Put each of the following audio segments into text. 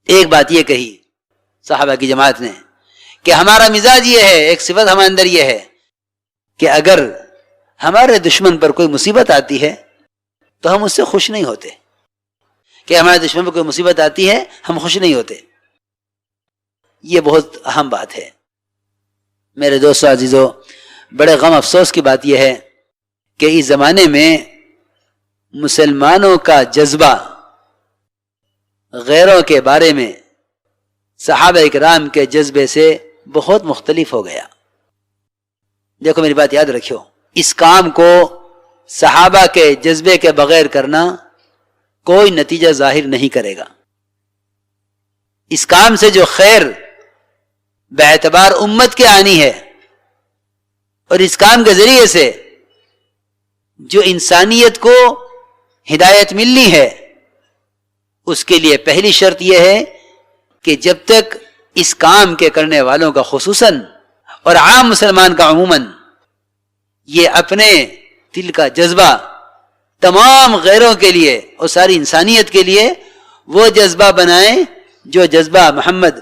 ایک بات یہ کہی صحابہ کی جماعت نے کہ ہمارا مزاج یہ ہے، ایک صفت ہمارے اندر یہ ہے کہ اگر ہمارے دشمن پر کوئی مصیبت آتی ہے تو ہم اس سے خوش نہیں ہوتے، کہ ہمارے دشمن پر کوئی مصیبت آتی ہے ہم خوش نہیں ہوتے. یہ بہت اہم بات ہے. میرے دوستو عزیزو، بڑے غم افسوس کی بات یہ ہے کہ اس زمانے میں مسلمانوں کا جذبہ غیروں کے بارے میں صحابہ اکرام کے جذبے سے بہت مختلف ہو گیا. دیکھو میری بات یاد رکھو، اس کام کو صحابہ کے جذبے کے بغیر کرنا کوئی نتیجہ ظاہر نہیں کرے گا. اس کام سے جو خیر باعتبار امت کے آنی ہے اور اس کام کے ذریعے سے جو انسانیت کو ہدایت ملنی ہے، اس کے لیے پہلی شرط یہ ہے کہ جب تک اس کام کے کرنے والوں کا خصوصاً اور عام مسلمان کا عموماً یہ اپنے دل کا جذبہ تمام غیروں کے لیے اور ساری انسانیت کے لیے وہ جذبہ بنائیں جو جذبہ محمد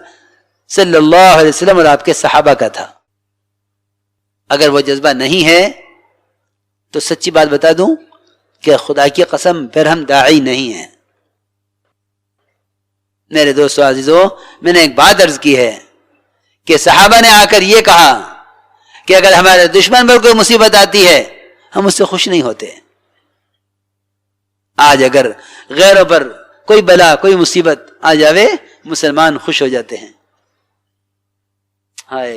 صلی اللہ علیہ وسلم اور آپ کے صحابہ کا تھا. اگر وہ جذبہ نہیں ہے تو سچی بات بتا دوں کہ خدا کی قسم پھر ہم داعی نہیں ہیں. میرے دوستو عزیزو، میں نے ایک بات عرض کی ہے کہ صحابہ نے آ کر یہ کہا کہ اگر ہمارے دشمن پر کوئی مصیبت آتی ہے ہم اس سے خوش نہیں ہوتے. آج اگر غیروں پر کوئی بلا کوئی مصیبت آ جاوے مسلمان خوش ہو جاتے ہیں.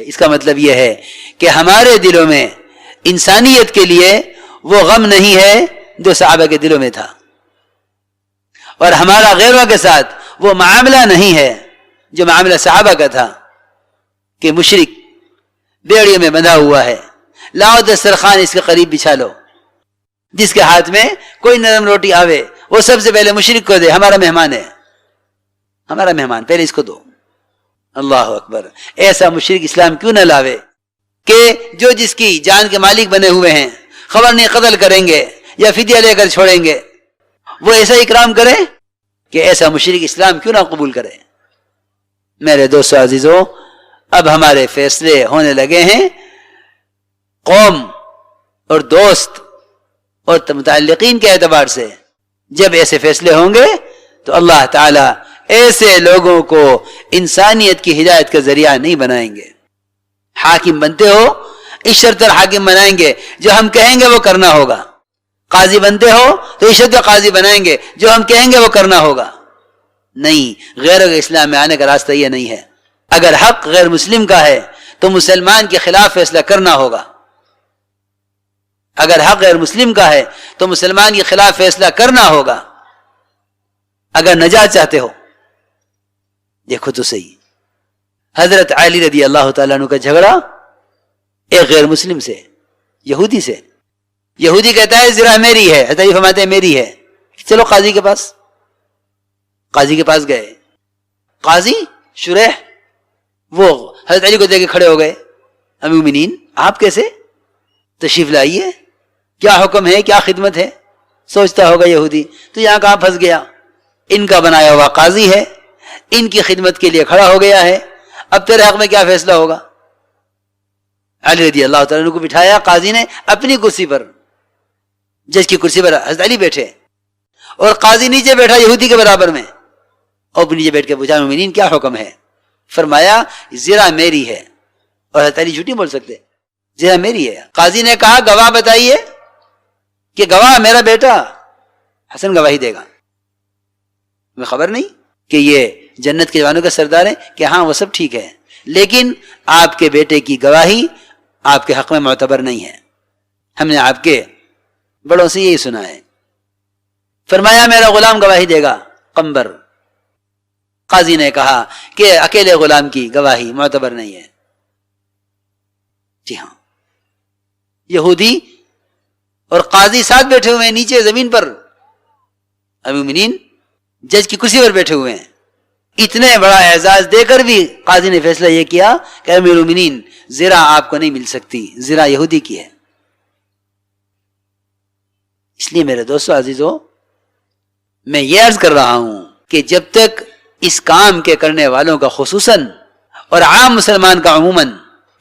اس کا مطلب یہ ہے کہ ہمارے دلوں میں انسانیت کے لیے وہ غم نہیں ہے جو صحابہ کے دلوں میں تھا، اور ہمارا غیروں کے ساتھ وہ معاملہ نہیں ہے جو معاملہ صحابہ کا تھا کہ مشرک بیڑیوں میں بندھا ہوا ہے، لاؤ دسترخوان اس کے قریب بچھا لو، جس کے ہاتھ میں کوئی نرم روٹی آوے وہ سب سے پہلے مشرک کو دے، ہمارا مہمان ہے، ہمارا مہمان پہلے اس کو دو. اللہ اکبر. ایسا مشرک اسلام کیوں نہ لاوے کہ جو جس کی جان کے مالک بنے ہوئے ہیں خبر نہیں قتل کریں گے یا فدیہ لے کر چھوڑیں گے، وہ ایسا اکرام کرے کہ ایسا مشرک اسلام کیوں نہ قبول کرے. میرے دوستو عزیزو، اب ہمارے فیصلے ہونے لگے ہیں قوم اور دوست اور متعلقین کے اعتبار سے. جب ایسے فیصلے ہوں گے تو اللہ تعالی ایسے لوگوں کو انسانیت کی ہدایت کا ذریعہ نہیں بنائیں گے. حاکم بنتے ہو اس شرط پر حاکم بنائیں گے جو ہم کہیں گے وہ کرنا ہوگا. قاضی بنتے ہو تو اس شرط پر قاضی بنائیں گے جو ہم کہیں گے وہ کرنا ہوگا. نہیں، غیروں کے اسلام میں آنے کا راستہ یہ نہیں ہے. اگر حق غیر مسلم کا ہے تو مسلمان کے خلاف فیصلہ کرنا ہوگا. اگر حق غیر مسلم کا ہے تو مسلمان کے خلاف فیصلہ کرنا ہوگا. اگر نجات چاہتے ہو، دیکھو تو صحیح، حضرت علی رضی اللہ تعالیٰ عنہ کا جھگڑا ایک غیر مسلم سے، یہودی سے. یہودی کہتا ہے زرہ میری ہے، حضرت علی فرماتے ہیں میری ہے. چلو قاضی کے پاس. قاضی کے پاس گئے. قاضی شریح وہ حضرت علی کو دیکھ کے کھڑے ہو گئے. امیر المومنین آپ کیسے؟ تشریف لائیے، کیا حکم ہے، کیا خدمت ہے؟ سوچتا ہوگا یہودی تو یہاں کہاں پھنس گیا، ان کا بنایا ہوا قاضی ہے، ان کی خدمت کے لیے کھڑا ہو گیا ہے، اب تیرے حق میں کیا فیصلہ ہوگا؟ علی رضی اللہ تعالیٰ عنہ کو بٹھایا قاضی نے اپنی کرسی پر، جج کی کرسی پر حضرت علی بیٹھے اور قاضی نیچے بیٹھا یہودی کے برابر میں، اور نیچے بیٹھ کے پوچھا مومنین کیا حکم ہے؟ فرمایا زرہ میری ہے. اور حضرت علی جھوٹ نہیں بول سکتے، زرہ میری ہے. قاضی نے کہا گواہ بتائیے، کہ گواہ میرا بیٹا حسن گواہی دے گا. میں خبر نہیں کہ یہ جنت کے جوانوں کا سردار ہے، کہ ہاں وہ سب ٹھیک ہے، لیکن آپ کے بیٹے کی گواہی آپ کے حق میں معتبر نہیں ہے، ہم نے آپ کے بڑوں سے یہی سنا ہے. فرمایا میرا غلام گواہی دے گا. قمبر قاضی نے کہا کہ اکیلے غلام کی گواہی معتبر نہیں ہے. جی ہاں، یہودی اور قاضی ساتھ بیٹھے ہوئے ہیں نیچے زمین پر، امیر المومنین جج کی کرسی پر بیٹھے ہوئے ہیں. اتنے بڑا اعزاز دے کر بھی قاضی نے فیصلہ یہ کیا کہ امیر المومنین زرہ آپ کو نہیں مل سکتی، زرہ یہودی کی ہے. اس لیے میرے دوستو عزیزو، میں یہ عرض کر رہا ہوں کہ جب تک اس کام کے کرنے والوں کا خصوصاً اور عام مسلمان کا عموماً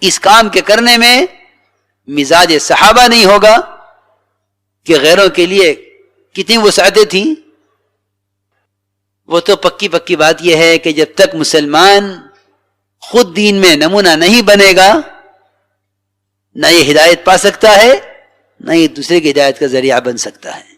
اس کام کے کرنے میں مزاج صحابہ نہیں ہوگا کہ غیروں کے لیے کتنی وسعتیں تھیں. وہ تو پکی بات یہ ہے کہ جب تک مسلمان خود دین میں نمونہ نہیں بنے گا نہ یہ ہدایت پا سکتا ہے نہ یہ دوسرے کی ہدایت کا ذریعہ بن سکتا ہے.